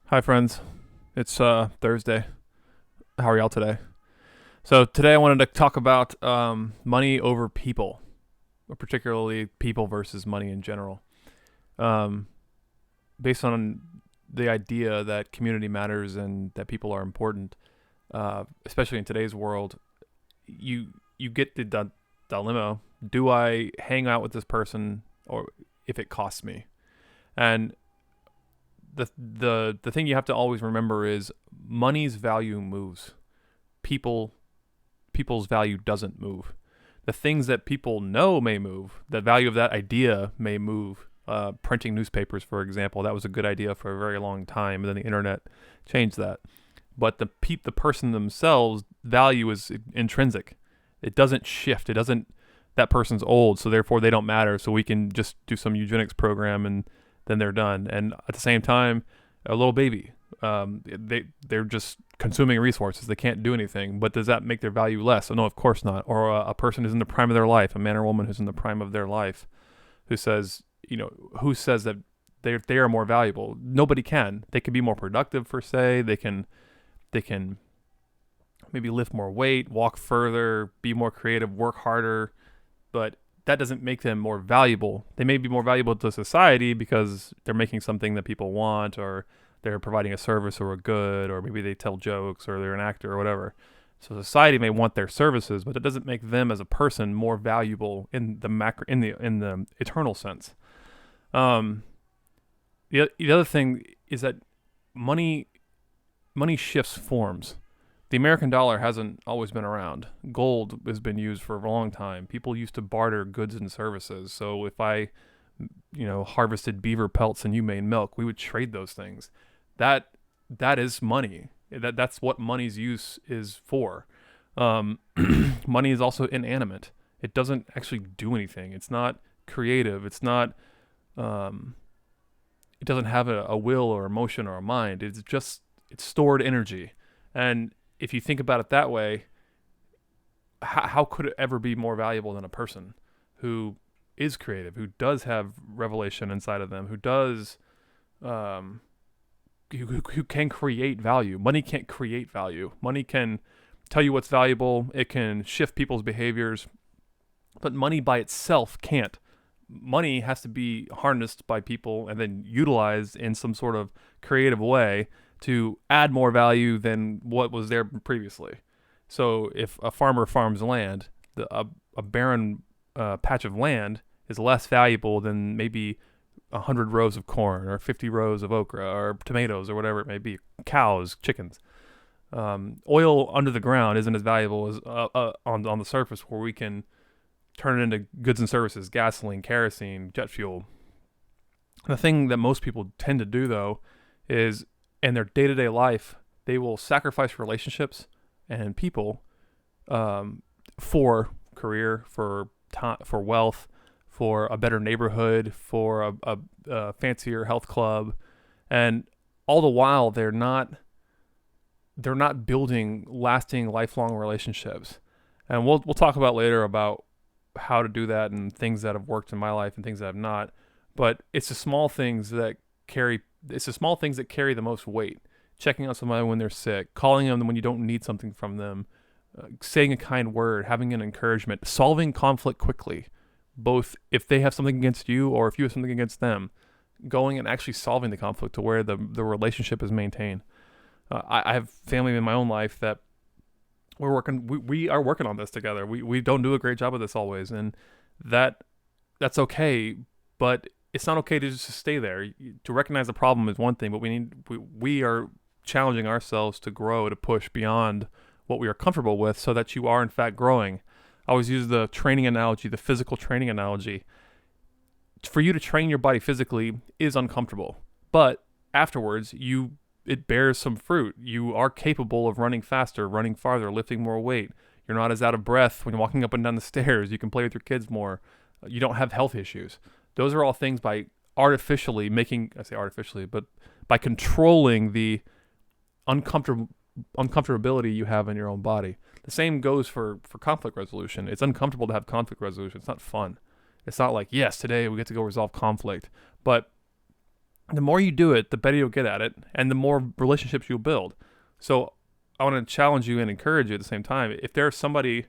Hi, friends. It's Thursday. How are y'all today? So today I wanted to talk about money over people, or particularly people versus money in general. Um, Based on the idea that community matters and that people are important, especially in today's world, you get the dilemma: do I hang out with this person, or if it costs me? And the thing you have to always remember is money's value moves. People people's value doesn't move. The things that people know may move. The value of that idea may move. Printing newspapers, for example, that was a good idea for a very long time, and then the internet changed that. But the person themselves value is intrinsic. It doesn't shift. It doesn't. That person's old, so therefore they don't matter. So we can just do some eugenics program and then they're done. And at the same time, a little baby, they're just consuming resources. They can't do anything. But does that make their value less? Oh, no, of course not. Or a person who's in the prime of their life, a man or woman who's in the prime of their life, who says, who says that they are more valuable? Nobody can. They can be more productive, per se. They can maybe lift more weight, walk further, be more creative, work harder, but that doesn't make them more valuable. They may be more valuable to society because they're making something that people want, or they're providing a service or a good, or maybe they tell jokes, or they're an actor or whatever. So society may want their services, but it doesn't make them as a person more valuable in the macro, in the eternal sense. Um, the other thing is that money money shifts forms. The American dollar hasn't always been around. Gold has been used for a long time. People used to barter goods and services. So if I, harvested beaver pelts and you made milk, we would trade those things. That that is money. That's what money's use is for. Um, Money is also inanimate. It doesn't actually do anything. It's not creative. It's not. Um, it doesn't have a will or emotion or a mind. It's stored energy, and if you think about it that way, how could it ever be more valuable than a person who is creative, who does have revelation inside of them, who does, um, who can create value? Money can't create value. Money can tell you what's valuable. It can shift people's behaviors, but money by itself can't. Money has to be harnessed by people and then utilized in some sort of creative way to add more value than what was there previously. So if a farmer farms land, a barren patch of land is less valuable than maybe 100 rows of corn or 50 rows of okra or tomatoes or whatever it may be, cows, chickens. Oil under the ground isn't as valuable as on the surface, where we can turn it into goods and services, gasoline, kerosene, jet fuel. The thing that most people tend to do, though, is in their day-to-day life, they will sacrifice relationships and people, for career, for time, for wealth, for a better neighborhood, for a fancier health club, and all the while they're not building lasting, lifelong relationships. And we'll talk about later about how to do that and things that have worked in my life and things that have not. But it's the small things that carry. It's the small things that carry the most weight. Checking on somebody when they're sick, calling them when you don't need something from them, saying a kind word, having an encouragement, solving conflict quickly, both if they have something against you or if you have something against them, going and actually solving the conflict to where the relationship is maintained. I have family in my own life that we are working on this together. We don't do a great job of this always, and that's okay, but it's not okay to just stay there. To recognize the problem is one thing, but we are challenging ourselves to grow, to push beyond what we are comfortable with, so that you are in fact growing. I always use the training analogy, the physical training analogy. For you to train your body physically is uncomfortable, but afterwards it bears some fruit. You are capable of running faster, running farther, lifting more weight. You're not as out of breath when you're walking up and down the stairs. You can play with your kids more. You don't have health issues. Those are all things by artificially making, I say artificially, but by controlling the uncomfortability you have in your own body. The same goes for conflict resolution. It's uncomfortable to have conflict resolution. It's not fun. It's not like, yes, today we get to go resolve conflict. But The more you do it, the better you'll get at it, and the more relationships you'll build. So I want to challenge you and encourage you at the same time. If there's somebody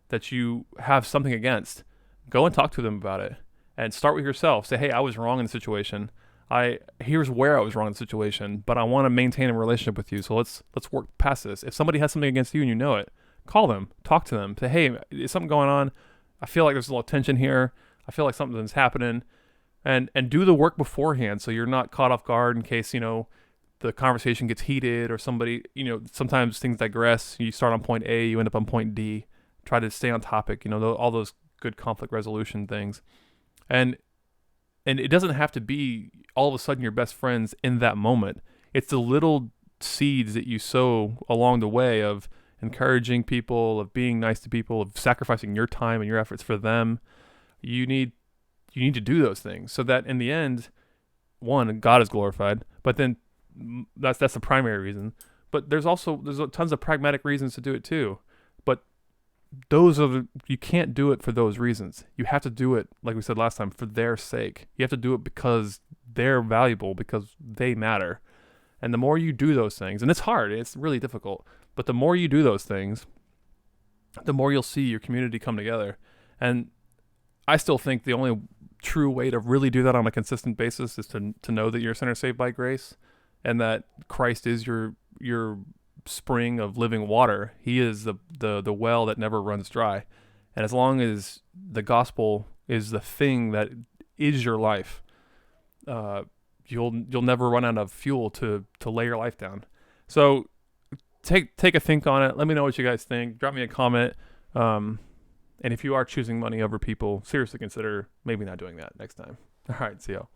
that you have something against, go and talk to them about it, and start with yourself. Say, hey, I was wrong in the situation. Here's where I was wrong in the situation, but I want to maintain a relationship with you. So let's work past this. If somebody has something against you and you know it, call them, talk to them. Say, hey, is something going on? I feel like there's a little tension here. I feel like something's happening, and do the work beforehand so you're not caught off guard in case the conversation gets heated or somebody sometimes things digress. You start on point A, you end up on point D. Try to stay on topic. All those good conflict resolution things, and it doesn't have to be all of a sudden your best friends in that moment. It's the little seeds that you sow along the way of encouraging people, of being nice to people, of sacrificing your time and your efforts for them. You need to do those things so that in the end, one, God is glorified, but then that's the primary reason. But there's tons of pragmatic reasons to do it too. But you can't do it for those reasons. You have to do it, like we said last time, for their sake. You have to do it because they're valuable, because they matter. And the more you do those things, and it's hard, it's really difficult, but the more you do those things, the more you'll see your community come together. And I still think the only true way to really do that on a consistent basis is to know that you're a sinner saved by grace, and that Christ is your spring of living water. He is the well that never runs dry. And as long as the gospel is the thing that is your life, you'll never run out of fuel to lay your life down. So take a think on it. Let me know what you guys think. Drop me a comment. And if you are choosing money over people, seriously consider maybe not doing that next time. All right, see y'all.